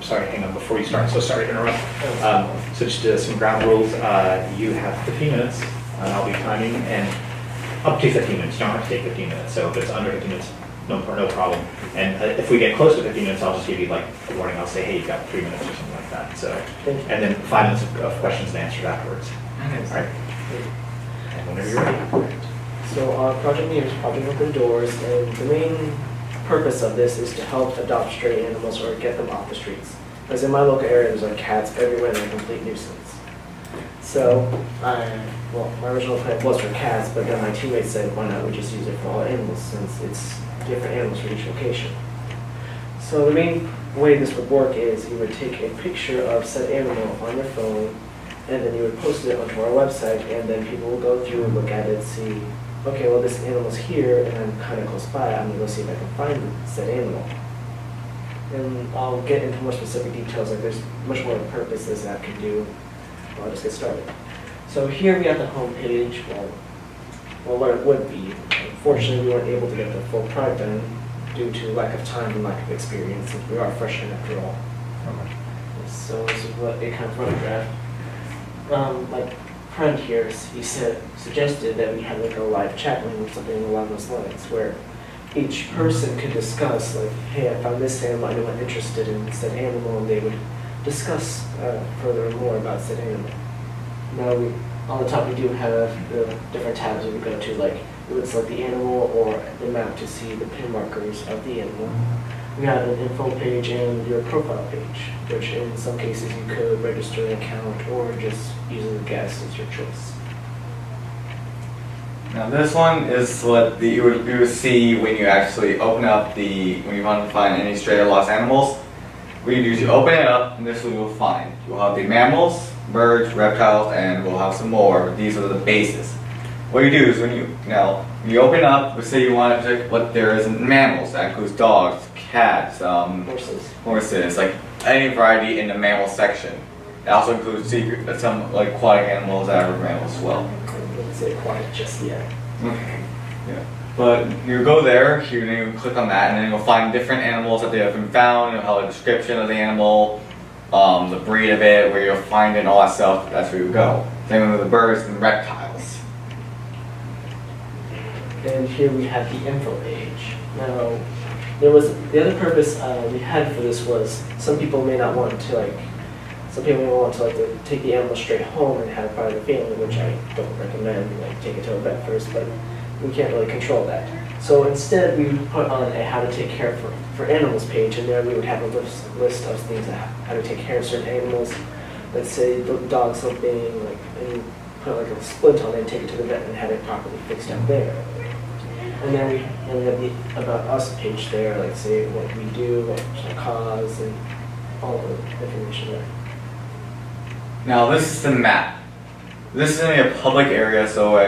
sorry, hang on, before you start, so sorry to interrupt. So just some ground rules. You have 15 minutes, I'll be timing, and up to 15 minutes. You don't have to take 15 minutes, so if it's under 15 minutes, no problem. And if we get close to 15 minutes, I'll just give you like a warning. I'll say, hey, you've got 3 minutes or something like that. So, and then 5 minutes of questions and answers afterwards. All right? And whenever you're ready. So our project name is Project Open Doors, and the main purpose of this is to help adopt stray animals or get them off the streets. Because in my local area, there's like cats everywhere and they're a complete nuisance. So my original plan was for cats, but then my teammates said, why not we just use it for all animals, since it's different animals for each location. So the main way this would work is you would take a picture of said animal on your phone, and then you would post it onto our website, and then people will go through and look at it, see, okay, well this animal's here, and I'm kind of close by, I'm gonna go see if I can find said animal. And I'll get into more specific details, like there's much more purpose this app can do. I'll just get started. So here we have the home page, well what it would be. Unfortunately, we weren't able to get the full product done due to lack of time and lack of experience, since we are freshmen after all. So this is what a kind of photograph. Like friend here, he suggested that we have like a live chat room or something along those lines, where each person could discuss, like, hey, I found this animal, I know I'm interested in said animal, and they would discuss further and more about said animal. Now, on the top we do have the different tabs we would go to, like, we would select the animal or the map to see the pin markers of the animal. We have an info page and your profile page, which in some cases you could register an account or just use as a guest as your choice. Now this one is what you would see when you actually open up when you want to find any stray or lost animals. What you do is you open it up, and this is what you'll find. You'll have the mammals, birds, reptiles, and we'll have some more, but these are the bases. What you do is when you open up, let's say you want to check what there is in mammals. That includes dogs, cats, horses, like any variety in the mammal section. It also includes some like aquatic animals that are mammals as well. I wouldn't say aquatic just yet. Yeah. But you go there, you click on that, and then you'll find different animals that they have been found. You'll have a description of the animal, the breed of it, where you'll find it, and all that stuff. That's where you go. Same with the birds and reptiles. And here we have the info page. Now, the other purpose we had for this was some people may not want to take the animal straight home and have it part of the family, which I don't recommend. Like take it to a vet first, but we can't really control that. So instead, we put on a how to take care for animals page, and there we would have a list of things how to take care of certain animals. Let's say the dog something, and you put like a splint on it and take it to the vet and have it properly fixed up there. And then we have the About Us page there, like say what we do, what's our cause, and all the information there. Now this is the map. This is going to be a public area, so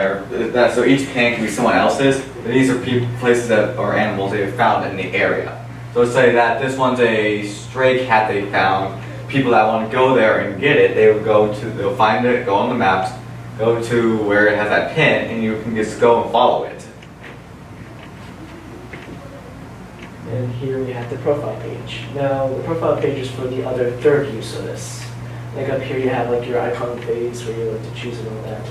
each pin can be someone else's. But these are places or animals they have found in the area. So let's say that this one's a stray cat they found. People that want to go there and get it, they'll find it, go on the maps, go to where it has that pin, and you can just go and follow it. And here we have the profile page. Now, the profile page is for the other third use of this. Like up here you have like your icon phase where you like to choose and all that.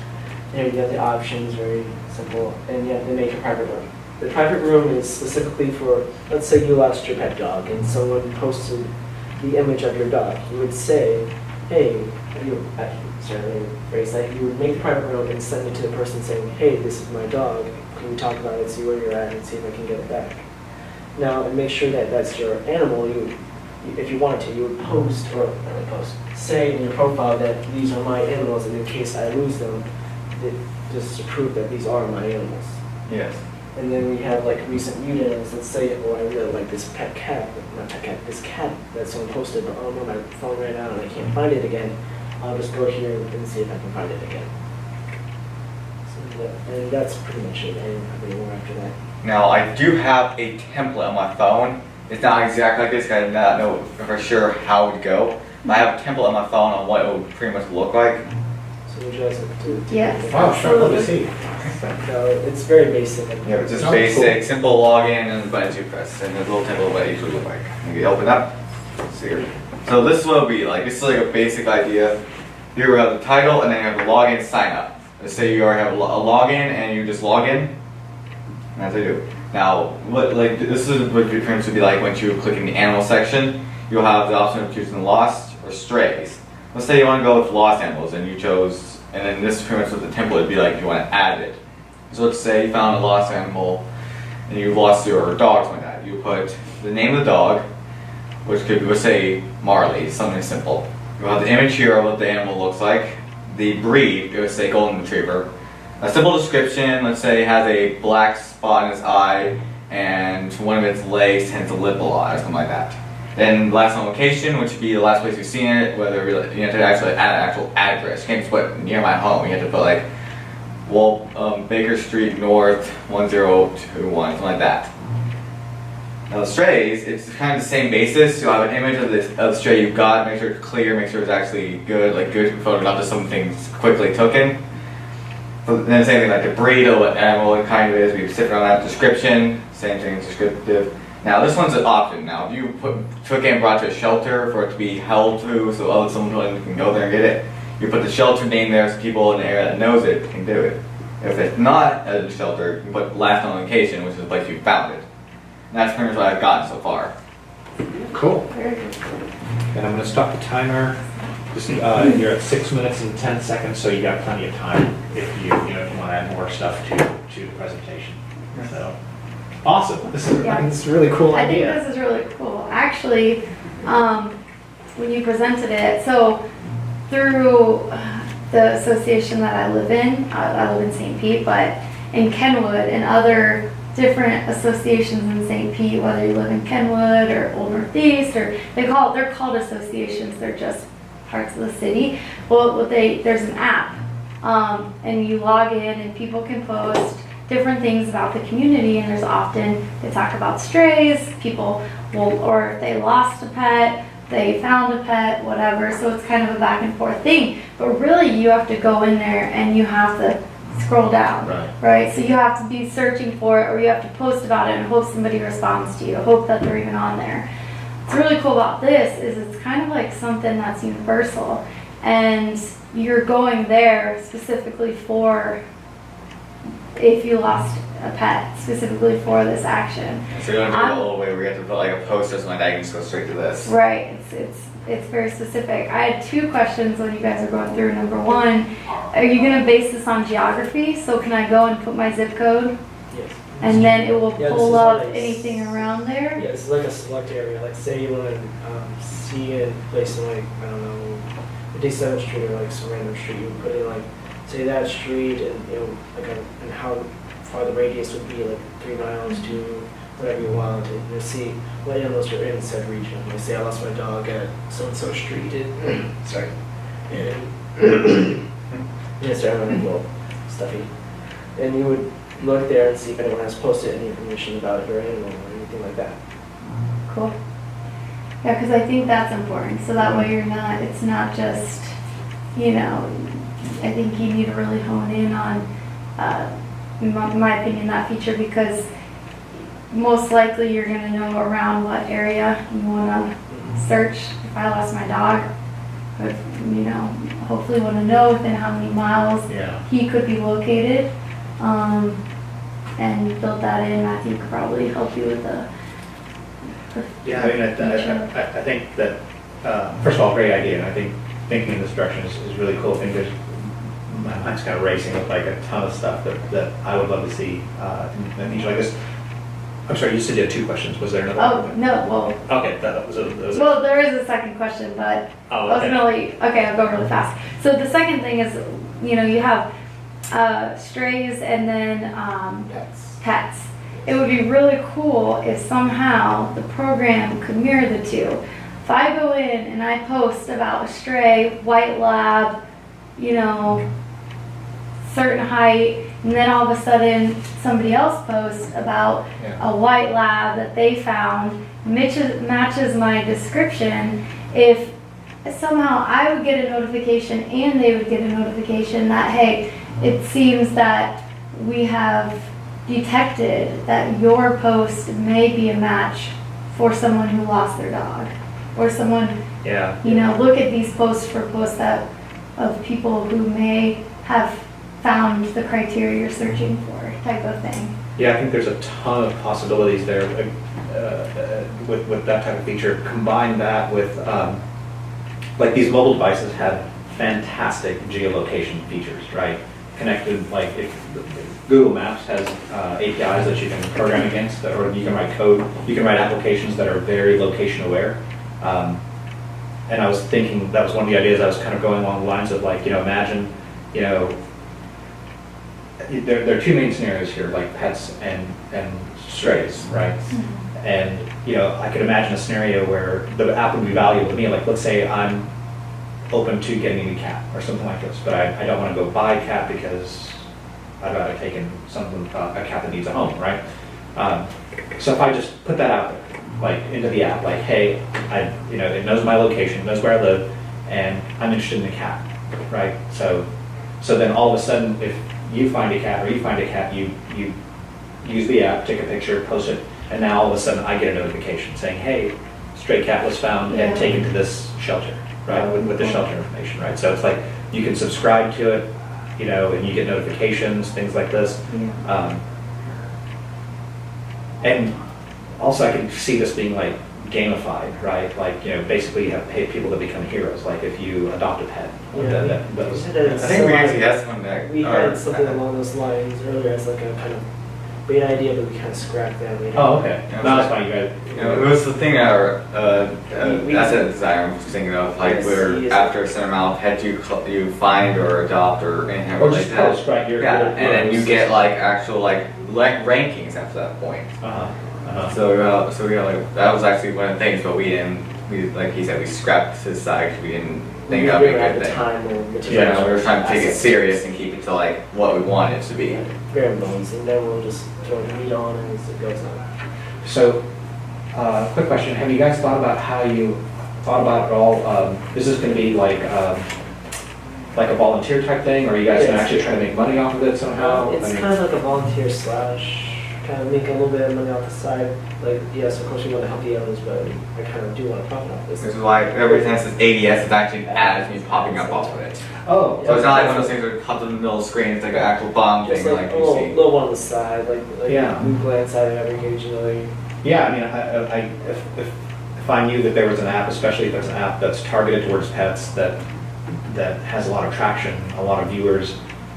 There you have the options, very simple, and you have to make a private room. The private room is specifically for, let's say you lost your pet dog and someone posted the image of your dog. You would say, hey, you would make the private room and send it to the person saying, hey, this is my dog, can we talk about it, see where you're at, and see if I can get it back. Now, and make sure that that's your animal. If you wanted to, you would say in your profile that these are my animals, and in case I lose them, just to prove that these are my animals. Yes. And then we have like recent new animals. Let's say, I really like this this cat that someone posted, but I'm on my phone right now and I can't find it again. I'll just go here and see if I can find it again. And that's pretty much it. I don't have any more after that. Now I do have a template on my phone. It's not exactly like this, I do not know for sure how it would go. But I have a template on my phone on what it would pretty much look like. So would you guys like to? Yes. Wow, sure, let me see. No, it's very basic. Yeah, it's just basic, simple login and the buttons you press, and the little template of what it usually look like. You open up. let's see here. So this is what it'll be like. This is like a basic idea. Here we have the title, and then you have the login sign up. Let's say you already have a login, and you just log in. And that's what you do. Now, what like this is what the difference would be like once you click in the animal section. You'll have the option of choosing lost or strays. Let's say you want to go with lost animals, and you chose, and then this is pretty much what the template would be like if you want to add it. So let's say you found a lost animal, and you lost your dog, something like that. You put the name of the dog, which could be, let's say, Marley, something simple. You'll have the image here of what the animal looks like. The breed, it would say golden retriever. A simple description, let's say it has a black spot in its eye, and one of its legs tends to limp a lot, or something like that. Then last known location, which would be the last place you've seen it, whether you have to actually add an actual address. You can't just put near my home, you have to put like, well, Baker Street North 1021, something like that. Now the strays, it's kind of the same basis. You'll have an image of the stray you've got, make sure it's clear, make sure it's actually good, like good photo, not just something quickly taken. But then same thing like the breed of what animal it kind of is, we sit around that description, same thing, descriptive. Now this one's an option. Now if you took it and brought it to a shelter for it to be held to, so someone can go there and get it, you put the shelter name there so people in the area that knows it can do it. If it's not at a shelter, you put last known location, which is the place you found it. And that's pretty much what I've gotten so far. Cool. And I'm going to stop the timer. Just, you're at 6 minutes and 10 seconds, so you got plenty of time if you want to add more stuff to the presentation. So awesome. This is I think this is a really cool I idea. think this is really cool. Actually, when you presented it, so through the association that I live in, I live in St. Pete, but in Kenwood and other different associations in St. Pete, whether you live in Kenwood or Old Northeast, or they're called associations, they're just parts of the city. Well, there's an app, and you log in and people can post different things about the community, and there's often, they talk about strays, people will, or if they lost a pet, they found a pet, whatever, so it's kind of a back and forth thing. But really you have to go in there and you have to scroll down, right? So you have to be searching for it, or you have to post about it and hope somebody responds to you, hope that they're even on there. What's really cool about this is it's kind of like something that's universal, and you're going there specifically for if you lost a pet, specifically for this action. So you don't have to go all the way where you have to put like a post or something like that, you can just go straight to this. Right, it's very specific. I had two questions when you guys are going through. Number one, are you going to base this on geography? So can I go and put my zip code? Yes. And then it will Yeah, this pull is up nice. anything around there? Yeah, this is like a select area. Like say you want to see a place in like, I don't know, 57th Street or like some random street, you would put in like, say that street and like and how far the radius would be, like 3 miles to whatever you want, and you'll see what animals are in said region. Like say I lost my dog at so-and-so street, sorry, and yeah, sorry, I'm a little stuffy. And you would look there and see if anyone has posted any information about it or animal or anything like that. Cool. Yeah, because I think that's important. So that way it's not just, I think you need to really hone in on, in my opinion, that feature, because most likely you're going to know around what area you want to search. If I lost my dog, I would, hopefully want to know within how many miles he could be located. And build that in. Matthew could probably help you with the Yeah, I mean, I think that, first of all, great idea, and I think thinking in this direction is really cool. I think my mind's kind of racing with like a ton of stuff that I would love to see in each like this. I'm sorry, you said you had 2 questions. Was there another one? Oh, no, well. Okay, that was it. Well, there is a second question, but ultimately, I'll go really fast. So the second thing is, you have strays and then pets. It would be really cool if somehow the program could mirror the two. If I go in and I post about a stray, white lab, certain height, and then all of a sudden somebody else posts about a white lab that they found, matches my description, if somehow I would get a notification and they would get a notification that, hey, it seems that we have detected that your post may be a match for someone who lost their dog. or someone, Yeah. you know, look at these posts for posts that of people who may have found the criteria you're searching for, type of thing. Yeah, I think there's a ton of possibilities there with that type of feature. Combine that with, like these mobile devices have fantastic geolocation features, right? Connected, like if Google Maps has APIs that you can program against, or you can write code, you can write applications that are very location aware. And I was thinking, that was one of the ideas I was kind of going along the lines of like, imagine, there are two main scenarios here, like pets and strays, right? And, I could imagine a scenario where the app would be valuable to me, like let's say I'm open to getting a new cat or something like this, but I don't want to go buy a cat because I'd rather take in something, a cat that needs a home, right? So if I just put that out there, like into the app, like, hey, it knows my location, it knows where I live, and I'm interested in the cat, right? So then all of a sudden, if you find a cat or you find a cat, you use the app, take a picture, post it, and now all of a sudden I get a notification saying, hey, stray cat was found and taken to this shelter, right? With the shelter information, right? So it's like you can subscribe to it, and you get notifications, things like this. And also I can see this being like gamified, right? Like, basically you have paid people to become heroes, like if you adopt a pet. That was, I think we actually had someone that. We had something along those lines earlier as like a kind of great idea, but we kind of scrapped that later. oh, okay. No, that's fine, you guys. It was the thing our asset designer was thinking of, like where after a certain amount of pets you find or adopt or anything Or like just that. post, right? And then you get like actual like rankings after that point. So we got like that was actually one of the things, but we didn't. We like he said, we scrapped to the side because we didn't think that would be a good thing. Time or We were trying to take it serious and keep it to like what we want it to be. bare bones, and then we'll just throw the meat on as it goes on. So, quick question, have you guys thought about how you thought about it all? Is this gonna be like a volunteer type thing, or are you guys gonna Yes. actually try to make money off of it somehow? It's kind of like a volunteer slash, kind of make a little bit of money off the side. Like, yes, of course we want to help the others, but I kind of do want to profit off this. This is why every time it says ADS, it's actually ads me popping up off of it. Oh, So it's not like one of those things that pops up in the middle of the screen. It's like an actual bomb Just thing, like like a you little, see. little one on the side, like Yeah. we glance at it every occasionally. yeah, I mean, if I knew that there was an app, especially if there's an app that's targeted towards pets that has a lot of traction, a lot of viewers,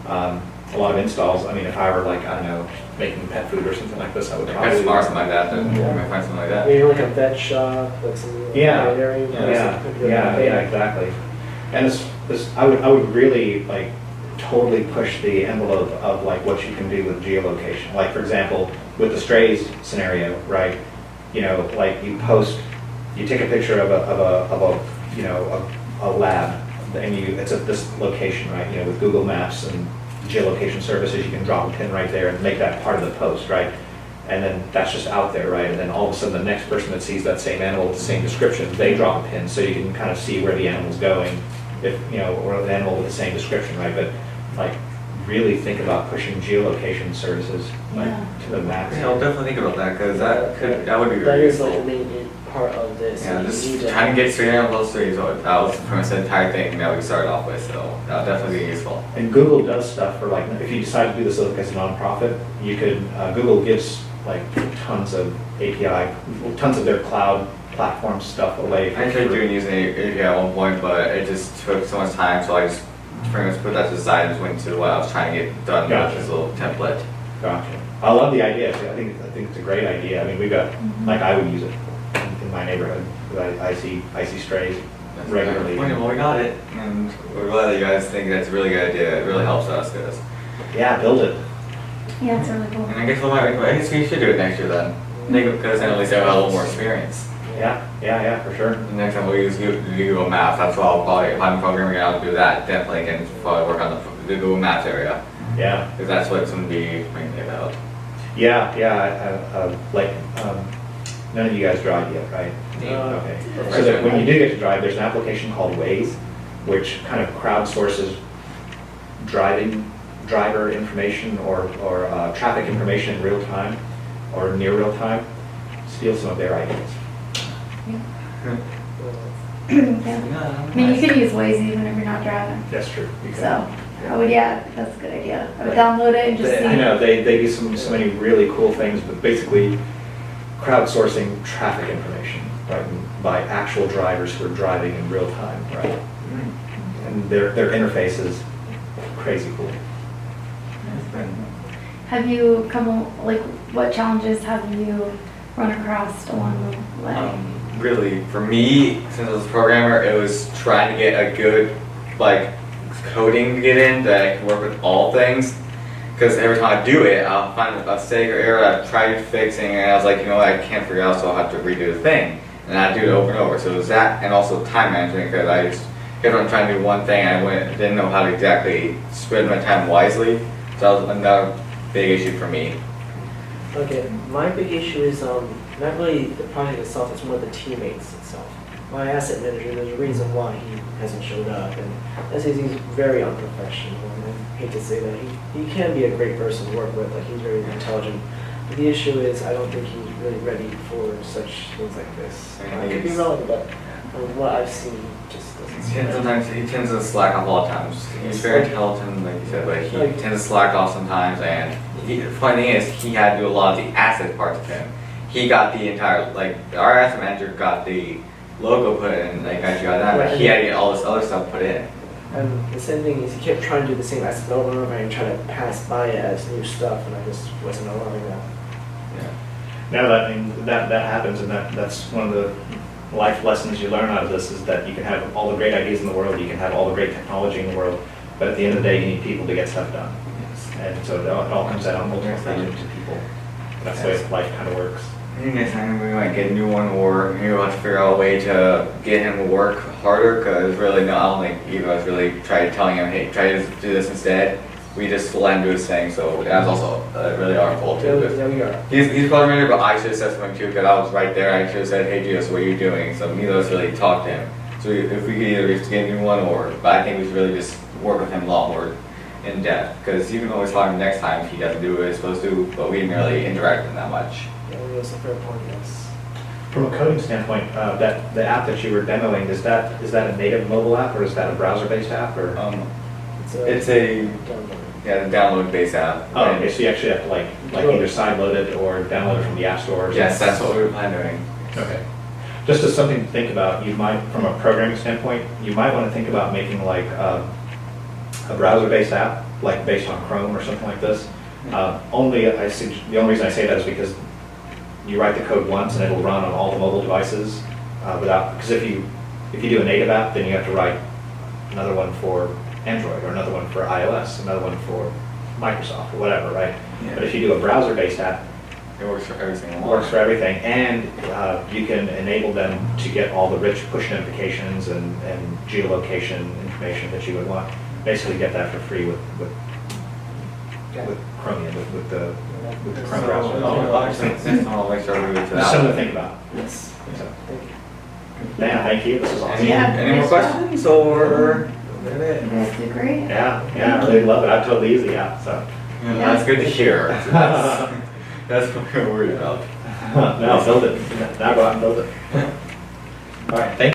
a lot of installs, I mean, if I were like, I don't know, making pet food or something like this, I would Like probably. Pet Smart, something like that, then you might find something like that. Maybe like a vet shop, like some Yeah. area. Yeah, exactly. And this, I would really like totally push the envelope of like what you can do with geolocation. Like for example, with the strays scenario, right? Like you take a picture of a lab, and it's at this location, right? With Google Maps and geolocation services, you can drop a pin right there and make that part of the post, right? And then that's just out there, right? And then all of a sudden, the next person that sees that same animal with the same description, they drop a pin, so you can kind of see where the animal's going, or the animal with the same description, right? But like, really think about pushing geolocation services like to the max. Yeah, I'll definitely think about that because that would be That very is like useful. the main part of this. Yeah, You just need to- trying to get straight on those three. So that was pretty much the entire thing that we started off with. So that'll definitely be useful. And Google does stuff for like, if you decide to do this as a nonprofit, you could, Google gives like tons of API, tons of their cloud platform stuff away. I tried doing using API at one point, but it just took so much time. So I just pretty much put that to the side and just went to what I was trying to get done Gotcha. with this little template. Gotcha. I love the idea. I think it's a great idea. I mean, we've got, like, I would use it in my neighborhood, because I see strays regularly. Well, we got it, and we're glad that you guys think that's a really good idea. It really helps us, because. Yeah, build it. Yeah, it's really cool. And I guess we should do it next year then, because then at least I have a little more experience. Yeah, for sure. The next time we'll use Google Maps. That's what I'll probably, if I'm programming, I'll do that. Definitely can probably work on the Google Maps area, Yeah. because that's what it's going to be mainly about. None of you guys drive yet, right? Okay. Yeah. So that when you do get to drive, there's an application called Waze, which kind of crowdsources driver information or traffic information in real time or near real time, steal some of their ideas. Yeah. I mean, you can use Waze even if you're not driving. That's true. You can. So, I would, yeah, that's a good idea. I would download it and just see. I know, they do so many really cool things, but basically crowdsourcing traffic information, right? By actual drivers who are driving in real time, right? And their interface is crazy cool. Have you like, what challenges have you run across along the way? Really, for me, since I was a programmer, it was trying to get a good, like, coding to get in that I can work with all things. Because every time I do it, I'll find a mistake or error I've tried fixing, and I was like, you know what, I can't figure it out, so I'll have to redo the thing. And I do it over and over. So it was that, and also time management, because I just kept on trying to do one thing, and didn't know how to exactly spread my time wisely. So that was another big issue for me. Okay, my big issue is not really the project itself, it's more the teammates itself. My asset manager, there's a reason why he hasn't showed up, and that's because he's very unprofessional, and I hate to say that. He can be a great person to work with, like he's very intelligent. But the issue is, I don't think he's really ready for such things like this. I could be wrong, but from what I've seen, just doesn't. Sometimes he tends to slack off a lot of times. He's very intelligent, like you said, but he tends to slack off sometimes. And the funny thing is, he had to do a lot of the asset parts of him. He got the entire, like, our asset manager got the logo put in, like, actually got that, but he had to get all this other stuff put in. And the same thing is, he kept trying to do the same asset over and over and try to pass by it as new stuff, and I just wasn't allowing that. Now that, I mean, that happens, and that's one of the life lessons you learn out of this, is that you can have all the great ideas in the world, you can have all the great technology in the world, but at the end of the day, you need people to get stuff done. And so it all comes out on multiple stages to people. That's the way life kind of works. I think next time we might get a new one, or maybe we'll have to figure out a way to get him to work harder, because really, no, I don't think either of us really tried telling him, hey, try to do this instead. We just let him do his thing, so that's also really our fault too. Yeah, we are. He's a project manager, but I should have said something too, because I was right there. I should have said, hey, Gios, what are you doing? So neither of us really talked to him. So if we could either just get a new one, but I think we should really just work with him a lot more in depth, because you can always find him next time if he doesn't do what he's supposed to, but we didn't really interact with him that much. Yeah, that's a fair point, yes. From a coding standpoint, that the app that you were demoing, is that a native mobile app, or is that a browser-based app, or? It's a the download-based app. Oh, okay, so you actually have to like either sideload it or download it from the app store? Yes, that's what we were planning on doing. Okay. Just as something to think about, you might, from a programming standpoint, you might want to think about making like a browser-based app, like based on Chrome or something like this. The only reason I say that is because you write the code once and it'll run on all the mobile devices because if you do a native app, then you have to write another one for Android, or another one for iOS, another one for Microsoft, or whatever, right? Yeah. But if you do a browser-based app, It works for everything. it works for everything, and you can enable them to get all the rich push notifications and geolocation information that you would want. Basically, get that for free with Chromium, with the Chrome browser. I'll make sure we go to Just that. something to think about. Yes. So, Thank you. yeah, thank you. This is awesome. Any more questions, or? You guys do great. Yeah, I really love it. I totally use the app, so. Yeah, that's good to hear. That's what we're worried about. Now build it. Now go out and build it. All right, thank you.